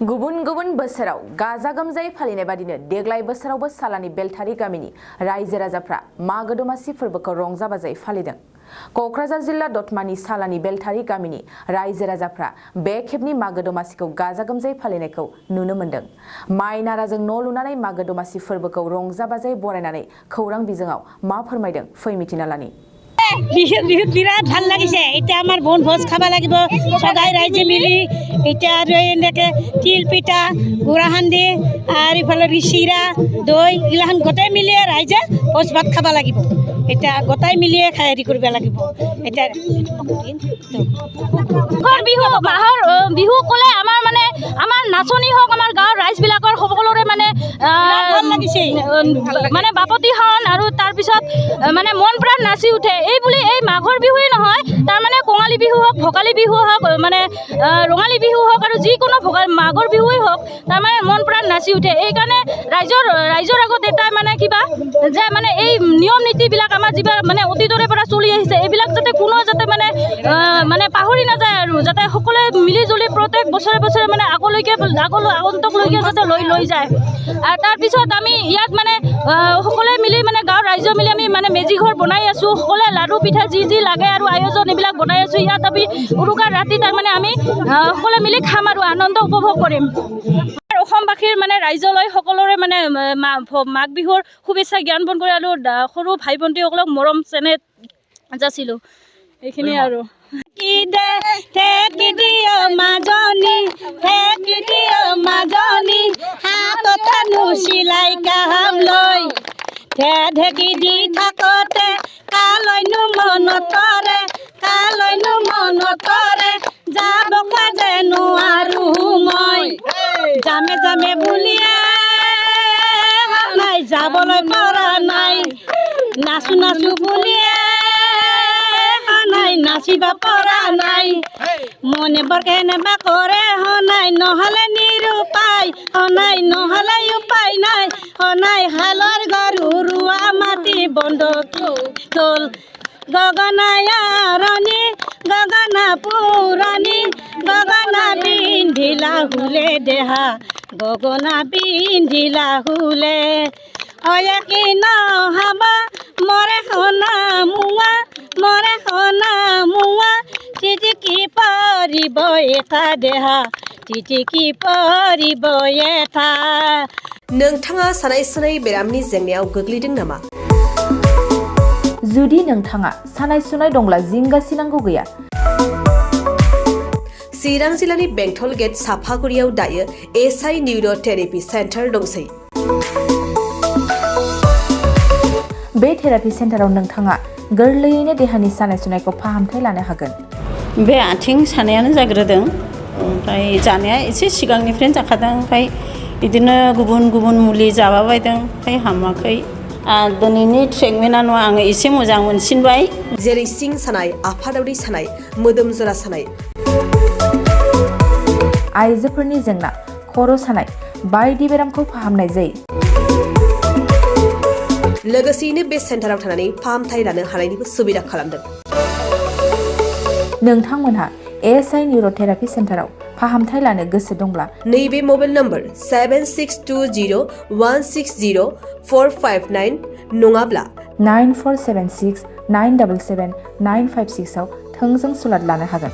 गुबुन गुबुन बोसोराव गाजा गोमजायै फालिनाय बादिनो देग्लाय बोसोरावबो सालानि बेलथारि गामिनि रायजो राजाफ्रा मागो दमासि फोरबोखौ रंजा बाजायै फालिदों। कक्राझार जिल्ला दतमानि सालानि बेलथारि गामिनि रायजो राजाफ्रा बे खेबनि मागो दमासिखौ गाजा गोमजायै फालिनायखौ नुनो मोन्दों। माइ नाराजों न' लुनानै मागो दमासि फोरबोखौ रंजा बाजायै बरायनानै खौरां बिजोङाव मा फोरमायदों फै मिथिना लानि। বিহুত বিৰাট ভাল লাগিছে। এতিয়া আমাৰ বনভোজ খাব লাগিব সদায় ৰাইজে মিলি। এতিয়া আৰু এনেকৈ তিল পিঠা গুড়া সান্দি আৰু ইফালে চিৰা দৈ এইগিলাখান গোটেই মিলিয়ে ৰাইজে ভোজ ভাত খাব লাগিব। এতিয়া গোটাই মিলিয়ে হেৰি কৰিব লাগিব। এতিয়া মাঘৰ বিহু ক'লে আমাৰ মানে আমাৰ নাচনি হওক আমাৰ গাঁৱৰ ৰাইজবিলাকৰ সকলোৰে মানে ভাল লাগিছে মানে বাপতি সাহোন আৰু তাৰপিছত মানে মন প্ৰাণ নাচি উঠে। এই মাঘৰ বিহুৱে নহয়, তাৰমানে কঙালী বিহু হওক ভোগালী বিহু হওক মানে ৰঙালী বিহু হওক আৰু যিকোনো মাঘৰ বিহুৱেই হওক তাৰমানে মন প্ৰাণ নাচি উঠে। এইকাৰণে ৰাইজৰ আগত এটাই মানে কিবা যে মানে এই নিয়ম নীতিবিলাক আমাৰ যিবিলাক মানে অতীতৰে পৰা চলি আহিছে এইবিলাক যাতে কোনো যাতে মানে পাহৰি নাযায় আৰু যাতে সকলোৱে মিলি জুলি প্ৰত্যেক বছৰে বছৰে মানে আগন্তকলৈকে যাতে লৈ যায়। আৰু তাৰপিছত আমি ইয়াত মানে সকলোৱে মিলি মানে গাঁৱৰ ৰাইজে মিলি আমি মানে মেজি ঘৰ বনাই আছোঁ। সকলোৱে লাডু পিঠা যি লাগে আৰু আয়োজন এইবিলাক বনাই আছোঁ। ইয়াত আমি উৰুকাৰ ৰাতি তাৰমানে আমি সকলোৱে মিলি খাম আৰু আনন্দ উপভোগ কৰিম। অসমবাসীৰ মানে ৰাইজলৈ সকলোৰে মানে মাঘ বিহুৰ শুভেচ্ছা জ্ঞাপন কৰি আৰু সৰু ভাই ভণ্টিসকলক মৰম চেনেহ যাচিলোঁ। এইখিনি আৰু ঢেকি দি থাকোঁতে কালৈনো মনতৰে যাব কাজে নোৱাৰো মই জামে জামে বুলিয়ে নাই যাবলৈ পৰা নাই নাচো বুলিয়ে নাই নাচিব পৰা নাই মনে বৰ কেনেবা কৰে নাই নহ'লে নিৰুপায় নাই নহ'লে উপায় নাই নাই হালৰ গৰু ৰোৱা মাটি বন্ধ তোল গগনায়াৰণী গগনা পুৰণি গগনা পিন্ধিলা হুলে দেহা গগনা পিন্ধিলা হুলে অয়াকি নহ'ব মৰে সোণা মুৱা চিটিকি পৰিব এটা দেহা চিটিকি পৰিব এটা। नोंथाङा सानाय सुनाय बेरामनि जेंनायाव गोग्लैदों नामा? जुदि नोंथाङा सानाय सुनाय दंब्ला जिंगासिनांगौ गैया। चिरां जिल्लानि बेंटल गेट साफागुरियाव दायो एसआइ निउर' थेरापि सेन्टार दंसै। बे थेरापि सेन्टाराव नोंथाङा गोरलैयैनो देहानि सानाय सुनायखौ फाहामथाय लानो हागोन। बे आथिं सानायानो जाग्रोदों, ओमफ्राय जानाया एसे सिगांनिफ्रायनो जाखादों, ओमफ्राय बिदिनो गुबुन मुलि जाबाबायदों, ओमफ्राय हामाखै। दिनैनि ट्रिटमेन्टआ आङो एसे मोजां मोनसिनबाय। जेरै सिं सानाय, आफादावरि सानाय, मोदोम जरा सानाय, आइजोफोरनि जेंना, खर' सानाय बायदि बेरामखौ फाहामनाय जायो। लोगोसेयैनो बे सेन्टाराव थानानै फाहामथाय लानो हानायनिबो सुबिदा खालामदों। नोंथांमोनहा एसआइ निउर' थेरापि सेन्टाराव फाहामथाय लानो गोसो दंब्ला नैबे मबाइल नम्बर 7620160459 नङाब्ला 9476977956 आव थोंजों सुलाद लानो हागोन।